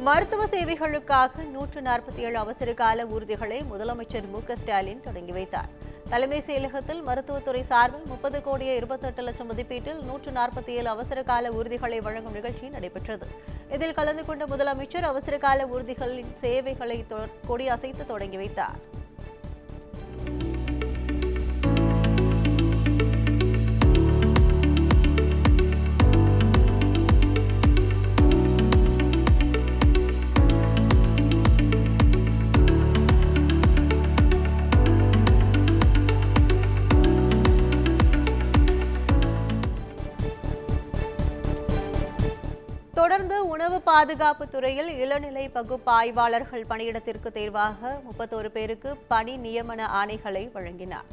மருத்துவ சேவைகளுக்காக 147 அவசர கால ஊர்திகளை முதலமைச்சர் மு.க.ஸ்டாலின் தொடங்கி வைத்தார். தலைமை செயலகத்தில் மருத்துவத்துறை சார்பில் 30,28,00,000 மதிப்பீட்டில் 147 அவசர கால ஊர்திகளை வழங்கும் நிகழ்ச்சி நடைபெற்றது. இதில் கலந்து கொண்ட முதலமைச்சர் அவசர கால ஊர்திகளின் சேவைகளை கொடியசைத்து தொடங்கி வைத்தார். தொடர்ந்து உணவு பாதுகாப்பு துறையில் இளநிலை பகுப்பாய்வாளர்கள் பணியிடத்திற்கு தேர்வாக 31 பேருக்கு பணி நியமன ஆணைகளை வழங்கினார்.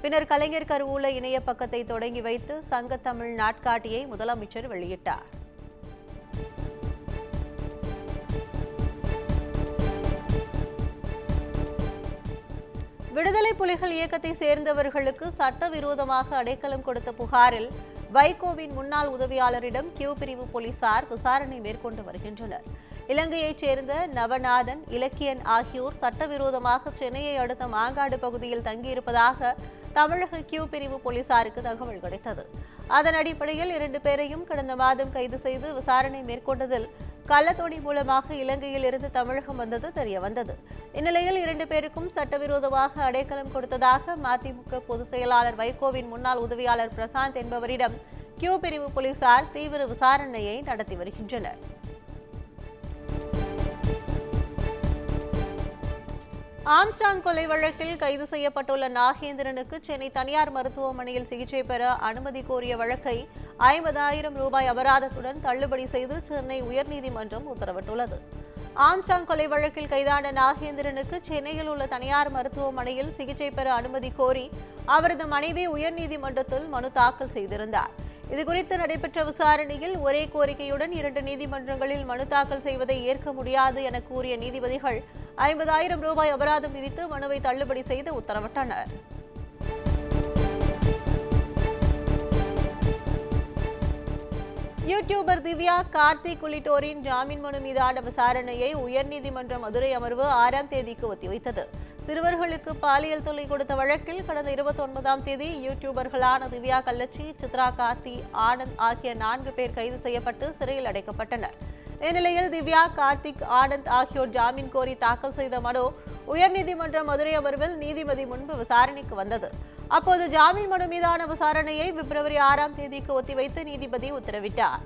பின்னர் கலைஞர் கருவூல இணைய பக்கத்தை தொடங்கி வைத்து சங்கத்தமிழ் நாட்காட்டியை முதலமைச்சர் வெளியிட்டார். விடுதலை புலிகள் இயக்கத்தை சேர்ந்தவர்களுக்கு சட்டவிரோதமாக அடைக்கலம் கொடுத்த புகாரில் வைகோவின் முன்னாள் உதவியாளரிடம் கியூ பிரிவு போலீசார் விசாரணை மேற்கொண்டு வருகின்றனர். இலங்கையைச் சேர்ந்த நவநாதன், இலக்கியன் ஆகியோர் சட்டவிரோதமாக சென்னையை அடுத்த மாங்காடு பகுதியில் தங்கியிருப்பதாக தமிழக கியூ பிரிவு போலீசாருக்கு தகவல் கிடைத்தது. அதன் அடிப்படையில் 2 பேரையும் கடந்த மாதம் கைது செய்து விசாரணை மேற்கொண்டதில் கள்ளத்தோணி மூலமாக இலங்கையில் இருந்து தமிழகம் வந்தது தெரியவந்தது. இந்நிலையில் 2 பேருக்கும் சட்டவிரோதமாக அடைக்கலம் கொடுத்ததாக மதிமுக பொதுச் செயலாளர் வைகோவின் முன்னாள் உதவியாளர் பிரசாந்த் என்பவரிடம் கியூ பிரிவு போலீசார் தீவிர விசாரணையை நடத்தி வருகின்றனர். ஆம்ஸ்ட்ராங் கொலை வழக்கில் கைது செய்யப்பட்டுள்ள நாகேந்திரனுக்கு சென்னை தனியார் மருத்துவமனையில் சிகிச்சை பெற அனுமதி கோரிய வழக்கை 50,000 ரூபாய் அபராதத்துடன் தள்ளுபடி செய்து சென்னை உயர்நீதிமன்றம் உத்தரவிட்டுள்ளது. ஆம்ஸ்ட்ராங் கொலை வழக்கில் கைதான நாகேந்திரனுக்கு சென்னையில் உள்ள தனியார் மருத்துவமனையில் சிகிச்சை பெற அனுமதி கோரி அவரது மனைவி உயர்நீதிமன்றத்தில் மனு தாக்கல் செய்திருந்தார். இதுகுறித்து நடைபெற்ற விசாரணையில் ஒரே கோரிக்கையுடன் 2 நீதிமன்றங்களில் மனு தாக்கல் செய்வதை ஏற்க முடியாது என கூறிய நீதிபதிகள் 50,000 ரூபாய் அபராதம் விதித்து மனுவை தள்ளுபடி செய்து உத்தரவிட்டனர். யூடியூபர் திவ்யா, கார்த்திக் உள்ளிட்டோரின் ஜாமீன் மனு மீதான விசாரணையை உயர்நீதிமன்ற மதுரை அமர்வு 6ஆம் தேதிக்கு ஒத்திவைத்தது. சிறுவர்களுக்கு பாலியல் தொல்லை கொடுத்த வழக்கில் கடந்த 29ஆம் தேதி யூடியூபர்களான திவ்யா கள்ளச்சி, சித்ரா கார்த்தி, ஆனந்த் ஆகிய 4 பேர் கைது செய்யப்பட்டு சிறையில் அடைக்கப்பட்டனர். இந்நிலையில் திவ்யா, கார்த்திக், ஆனந்த் ஆகியோர் ஜாமீன் கோரி தாக்கல் செய்த மனு உயர்நீதிமன்ற மதுரை அமர்வில் நீதிபதி முன்பு விசாரணைக்கு வந்தது. அப்போது ஜாமீன் மனு மீதான விசாரணையை பிப்ரவரி 6ஆம் தேதிக்கு ஒத்திவைத்து நீதிபதி உத்தரவிட்டார்.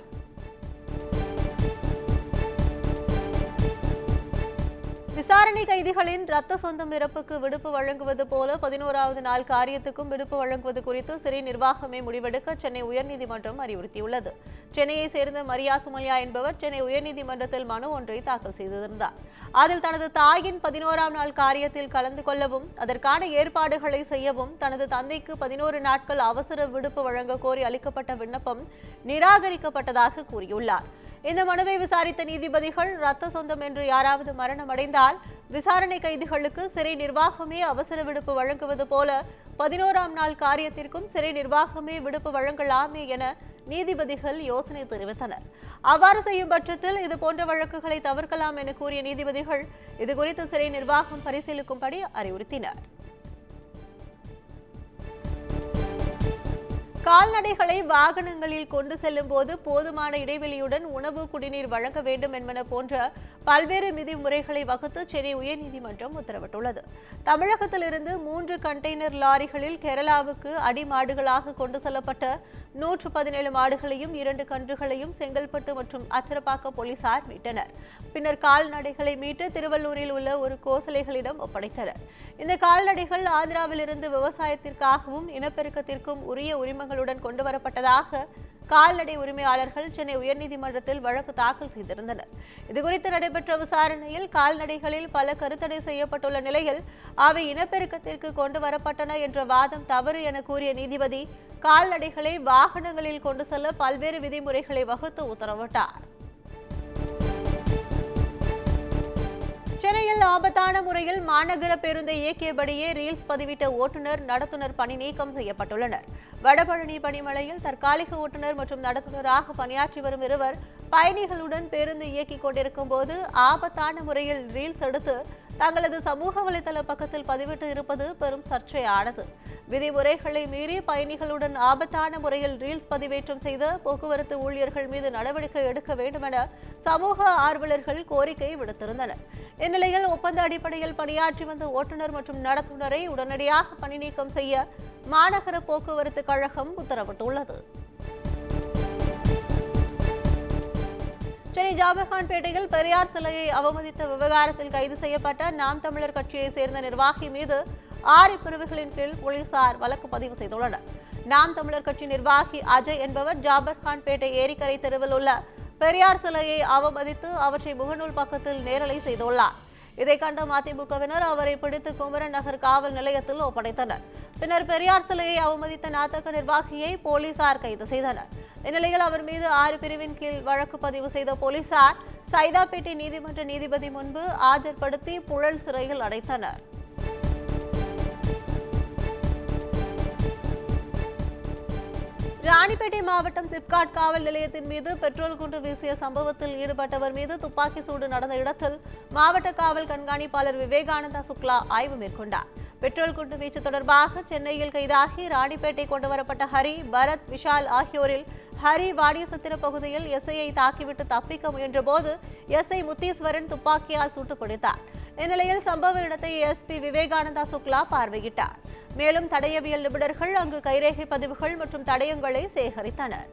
விசாரணை கைதிகளின் ரத்த சொந்தம் இறப்புக்கு விடுப்பு வழங்குவது போல 11வது நாள் காரியத்துக்கும் விடுப்பு வழங்குவது குறித்து சிறை நிர்வாகமே முடிவெடுக்க சென்னை உயர்நீதிமன்றம் அறிவுறுத்தியுள்ளது. சென்னையை சேர்ந்த மரியா சுமல்யா என்பவர் சென்னை உயர்நீதிமன்றத்தில் மனு ஒன்றை தாக்கல் செய்திருந்தார். அதில் தனது தாயின் 11ஆம் நாள் காரியத்தில் கலந்து கொள்ளவும் அதற்கான ஏற்பாடுகளை செய்யவும் தனது தந்தைக்கு 11 நாட்கள் அவசர விடுப்பு வழங்க கோரி அளிக்கப்பட்ட விண்ணப்பம் நிராகரிக்கப்பட்டதாக கூறியுள்ளார். இந்த மனுவை விசாரித்த நீதிபதிகள் ரத்த சொந்தம் என்று யாராவது மரணம் அடைந்தால் விசாரணை கைதிகளுக்கு சிறை நிர்வாகமே அவசர விடுப்பு வழங்குவது போல 11ஆம் நாள் காரியத்திற்கும் சிறை நிர்வாகமே விடுப்பு வழங்கலாமே என நீதிபதிகள் யோசனை தெரிவித்தனர். அவ்வாறு செய்யும் பட்சத்தில் இதுபோன்ற வழக்குகளை தவிர்க்கலாம் என கூறிய நீதிபதிகள் இதுகுறித்து சிறை நிர்வாகம் பரிசீலிக்கும்படி அறிவுறுத்தினர். கால்நடைகளை வாகனங்களில் கொண்டு செல்லும் போது போதுமான இடைவெளியுடன் உணவு, குடிநீர் வழங்க வேண்டும் என்பன போன்ற பல்வேறு விதிமுறைகளை வகுத்து சென்னை உயர்நீதிமன்றம் உத்தரவிட்டுள்ளது. தமிழகத்திலிருந்து 3 கண்டெய்னர் லாரிகளில் கேரளாவுக்கு அடிமாடுகளாக கொண்டு செல்லப்பட்ட 117 மாடுகளையும் 2 கன்றுகளையும் செங்கல்பட்டு மற்றும் அச்சரப்பாக்கம் போலீசார் மீட்டனர். பின்னர் கால்நடைகளை மீட்டு திருவள்ளூரில் உள்ள ஒரு கோசலைகளிடம் ஒப்படைத்தனர். இந்த கால்நடைகள் ஆந்திராவிலிருந்து விவசாயத்திற்காகவும் இனப்பெருக்கத்திற்கும் உரிய உரிமங்களுடன் கொண்டுவரப்பட்டதாக கால்நடை உரிமையாளர்கள் சென்னை உயர்நீதிமன்றத்தில் வழக்கு தாக்கல் செய்திருந்தனர். இதுகுறித்து நடைபெற்ற விசாரணையில் கால்நடைகளில் பல கருத்தடை செய்யப்பட்டுள்ள நிலையில் அவை இனப்பெருக்கத்திற்கு கொண்டு வரப்பட்டன என்ற வாதம் தவறு என கூறிய நீதிபதி கால்நடைகளை வாகனங்களில் கொண்டு செல்ல பல்வேறு விதிமுறைகளை வகுத்து உத்தரவிட்டார். சென்னையில் ஆபத்தான முறையில் மாநகர பேருந்தை இயக்கியபடியே ரீல்ஸ் பதிவிட்ட ஓட்டுநர், நடத்துனர் பணி நீக்கம் செய்யப்பட்டுள்ளனர். வடபழனி பணிமனையில் தற்காலிக ஓட்டுநர் மற்றும் நடத்துனராக பணியாற்றி வரும் இருவர் பயணிகளுடன் பேருந்து இயக்கிக் கொண்டிருக்கும் போது ஆபத்தான முறையில் ரீல்ஸ் எடுத்து தங்களது சமூக வலைதள பக்கத்தில் பதிவிட்டு இருப்பது பெரும் சர்ச்சையானது. விதிமுறைகளை மீறி பயணிகளுடன் ஆபத்தான முறையில் ரீல்ஸ் பதிவேற்றம் செய்த போக்குவரத்து ஊழியர்கள் மீது நடவடிக்கை எடுக்க வேண்டும் என சமூக ஆர்வலர்கள் கோரிக்கை விடுத்திருந்தனர். இந்நிலையில் ஒப்பந்த அடிப்படையில் பணியாற்றி வந்த ஓட்டுநர் மற்றும் நடத்துனரை உடனடியாக பணி நீக்கம் செய்ய மாநகர போக்குவரத்து கழகம் உத்தரவிட்டுள்ளது. சென்னை ஜாபர்கான்பேட்டையில் பெரியார் சிலையை அவமதித்த விவகாரத்தில் கைது செய்யப்பட்ட நாம் தமிழர் கட்சியைச் சேர்ந்த நிர்வாகி மீது 6 பிரிவுகளின் கீழ் போலீசார் வழக்கு பதிவு செய்துள்ளனர். நாம் தமிழர் கட்சி நிர்வாகி அஜய் என்பவர் ஜாபர்கான்பேட்டை ஏரிக்கரை தெருவில் உள்ள பெரியார் சிலையை அவமதித்து அவற்றை முகநூல் பக்கத்தில் நேரலை செய்துள்ளார். இதை கண்ட மதிமுகவினர் அவரை பிடித்து குமரன் நகர் காவல் நிலையத்தில் ஒப்படைத்தனர். பின்னர் பெரியார் சிலையை அவமதித்த நாதக நிர்வாகியை போலீசார் கைது செய்தனர். இந்நிலையில் அவர் மீது 6 பிரிவின் கீழ் வழக்கு பதிவு செய்த போலீசார் சைதாப்பேட்டை நீதிமன்ற நீதிபதி முன்பு ஆஜர்படுத்தி புழல் சிறையில் அடைத்தனர். ராணிப்பேட்டை மாவட்டம் சிப்காட் காவல் நிலையத்தின் மீது பெட்ரோல் குண்டு வீசிய சம்பவத்தில் ஈடுபட்டவர் மீது துப்பாக்கி சூடு நடந்த இடத்தில் மாவட்ட காவல் கண்காணிப்பாளர் விவேகானந்தா சுக்லா ஆய்வு மேற்கொண்டார். பெட்ரோல் குண்டு வீச்சு தொடர்பாக சென்னையில் கைதாகி ராணிப்பேட்டை கொண்டுவரப்பட்ட ஹரி, பரத், விஷால் ஆகியோரில் ஹரி வாடியசத்திர பகுதியில் எஸ்ஐயை தாக்கிவிட்டு தப்பிக்க முயன்றபோது எஸ்ஐ முத்தீஸ்வரன் துப்பாக்கியால் சுட்டுப் பிடித்தார். இந்நிலையில் சம்பவ இடத்தை எஸ்பி விவேகானந்தா சுக்லா பார்வையிட்டார். மேலும் தடயவியல் நிபுணர்கள் அங்கு கைரேகை பதிவுகள் மற்றும் தடயங்களை சேகரித்தனர்.